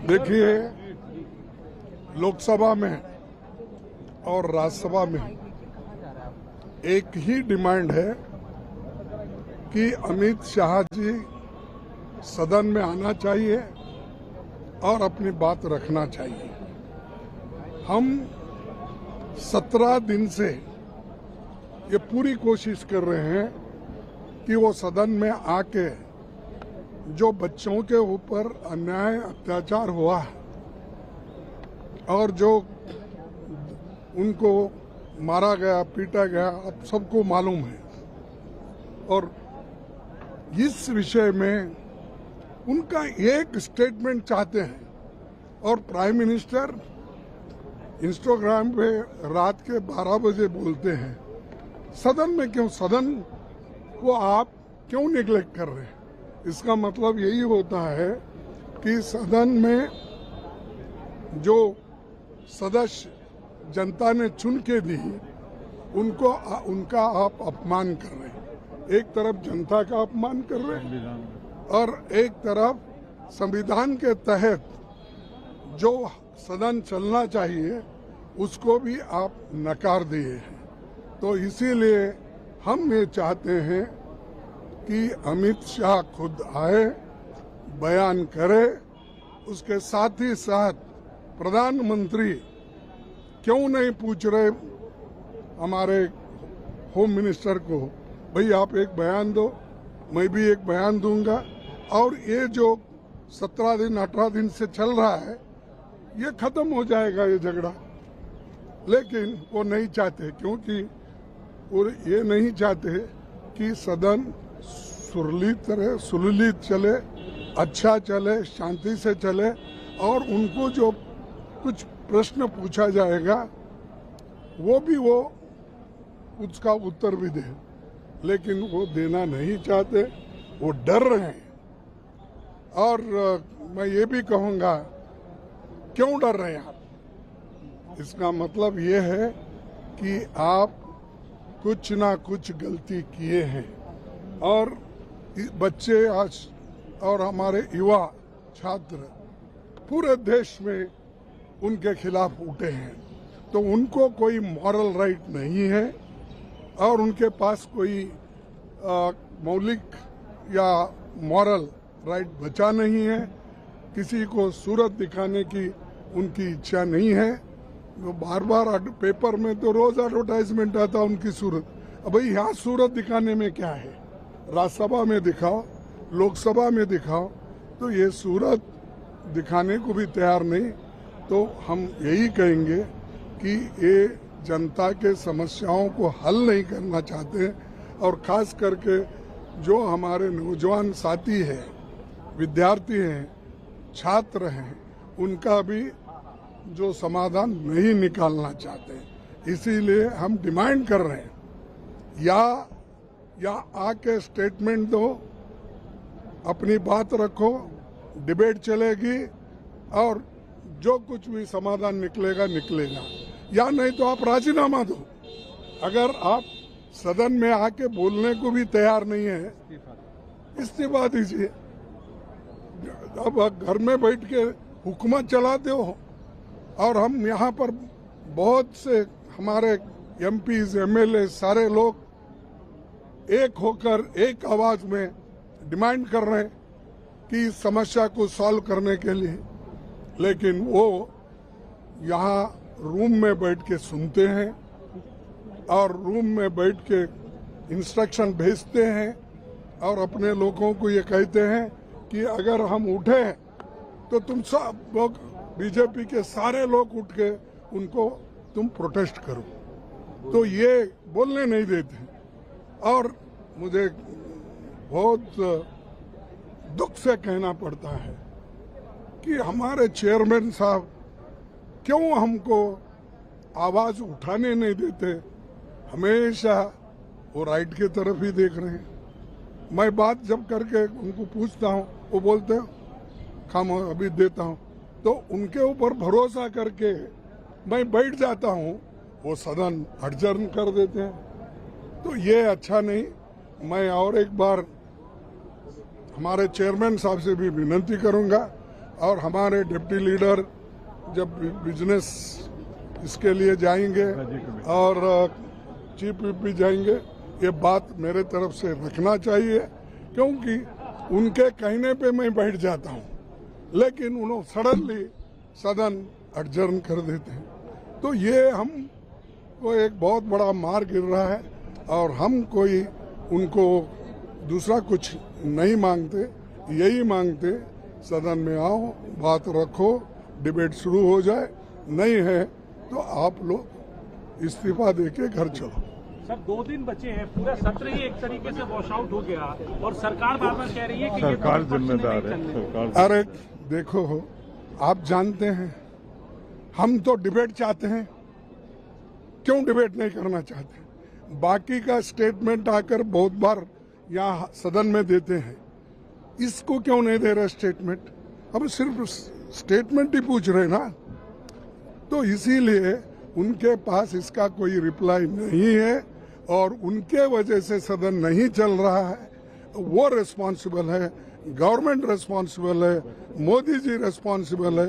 देखिए, लोकसभा में और राज्यसभा में एक ही डिमांड है कि अमित शाह जी सदन में आना चाहिए और अपनी बात रखना चाहिए। हम 17 दिन से ये पूरी कोशिश कर रहे हैं कि वो सदन में आके जो बच्चों के ऊपर अन्याय अत्याचार हुआ है और जो उनको मारा गया, पीटा गया, अब सबको मालूम है। और इस विषय में उनका एक स्टेटमेंट चाहते हैं और प्राइम मिनिस्टर इंस्टाग्राम पे रात के 12 बजे बोलते हैं। सदन में क्यों, सदन को आप क्यों निगलेक्ट कर रहे हैं? इसका मतलब यही होता है कि सदन में जो सदस्य जनता ने चुन के दी उनको उनका आप अपमान कर रहे हैं। एक तरफ जनता का अपमान कर रहे हैं और एक तरफ संविधान के तहत जो सदन चलना चाहिए उसको भी आप नकार दिए हैं। तो इसीलिए हम ये चाहते हैं कि अमित शाह खुद आए, बयान करे। उसके साथ ही साथ प्रधानमंत्री क्यों नहीं पूछ रहे हमारे होम मिनिस्टर को, भाई आप एक बयान दो, मैं भी एक बयान दूंगा। और ये जो 17 दिन 18 दिन से चल रहा है ये खत्म हो जाएगा ये झगड़ा। लेकिन वो नहीं चाहते, क्योंकि वो ये नहीं चाहते कि सदन सुललित चले, अच्छा चले, शांति से चले और उनको जो कुछ प्रश्न पूछा जाएगा वो भी वो उसका उत्तर भी दे। लेकिन वो देना नहीं चाहते, वो डर रहे हैं। और मैं ये भी कहूँगा, क्यों डर रहे हैं आप? इसका मतलब ये है कि आप कुछ ना कुछ गलती किए हैं और बच्चे आज और हमारे युवा छात्र पूरे देश में उनके खिलाफ उठे हैं। तो उनको कोई मॉरल राइट नहीं है और उनके पास कोई मौलिक या मॉरल राइट बचा नहीं है। किसी को सूरत दिखाने की उनकी इच्छा नहीं है। वो बार बार पेपर में तो रोज एडवर्टाइजमेंट आता उनकी सूरत। अब भाई यहाँ सूरत दिखाने में क्या है? राज्यसभा में दिखाओ, लोकसभा में दिखाओ। तो ये सूरत दिखाने को भी तैयार नहीं। तो हम यही कहेंगे कि ये जनता के समस्याओं को हल नहीं करना चाहते और खास करके जो हमारे नौजवान साथी हैं, विद्यार्थी हैं, छात्र हैं, उनका भी जो समाधान नहीं निकालना चाहते। इसीलिए हम डिमांड कर रहे हैं या आके स्टेटमेंट दो, अपनी बात रखो, डिबेट चलेगी और जो कुछ भी समाधान निकलेगा निकलेगा, या नहीं तो आप राजीनामा दो। अगर आप सदन में आके बोलने को भी तैयार नहीं है, इस्तीफा दीजिए। अब घर में बैठ के हुकूमत चलाते हो और हम यहाँ पर बहुत से हमारे एमपीज, एमएलए सारे लोग एक होकर एक आवाज में डिमांड कर रहे हैं कि इस समस्या को सॉल्व करने के लिए। लेकिन वो यहाँ रूम में बैठ के सुनते हैं और रूम में बैठ के इंस्ट्रक्शन भेजते हैं और अपने लोगों को ये कहते हैं कि अगर हम उठे तो तुम सब लोग, बीजेपी के सारे लोग उठ के उनको तुम प्रोटेस्ट करो। तो ये बोलने नहीं देते। और मुझे बहुत दुख से कहना पड़ता है कि हमारे चेयरमैन साहब क्यों हमको आवाज उठाने नहीं देते। हमेशा वो राइट की तरफ ही देख रहे हैं। मैं बात जब करके उनको पूछता हूँ, वो बोलते हैं खामो अभी देता हूँ। तो उनके ऊपर भरोसा करके मैं बैठ जाता हूँ, वो सदन अडजर्न कर देते हैं। तो ये अच्छा नहीं। मैं और एक बार हमारे चेयरमैन साहब से भी विनती करूंगा और हमारे डिप्टी लीडर जब बिजनेस इसके लिए जाएंगे और चीफ विप भी जाएंगे, ये बात मेरे तरफ से रखना चाहिए, क्योंकि उनके कहने पे मैं बैठ जाता हूँ, लेकिन उन्होंने सडनली सदन एडजर्न कर देते हैं। तो ये हम को एक बहुत बड़ा मार गिर रहा है और हम कोई उनको दूसरा कुछ नहीं मांगते, यही मांगते सदन में आओ, बात रखो, डिबेट शुरू हो जाए, नहीं है तो आप लोग इस्तीफा देके घर चलो। सर 2 दिन बचे हैं, पूरा सत्र ही एक तरीके से वॉश आउट हो गया और सरकार बार बार कह रही है कि सरकार जिम्मेदार है। सरकार अरे देखो, आप जानते हैं हम तो डिबेट चाहते हैं, क्यों डिबेट नहीं करना चाहते? बाकी का स्टेटमेंट आकर बहुत बार यहाँ सदन में देते हैं, इसको क्यों नहीं दे रहे स्टेटमेंट? अब सिर्फ स्टेटमेंट ही पूछ रहे ना, तो इसीलिए उनके पास इसका कोई रिप्लाई नहीं है और उनके वजह से सदन नहीं चल रहा है। वो रिस्पॉन्सिबल है, गवर्नमेंट रिस्पॉन्सिबल है, मोदी जी रिस्पॉन्सिबल है,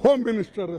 होम मिनिस्टर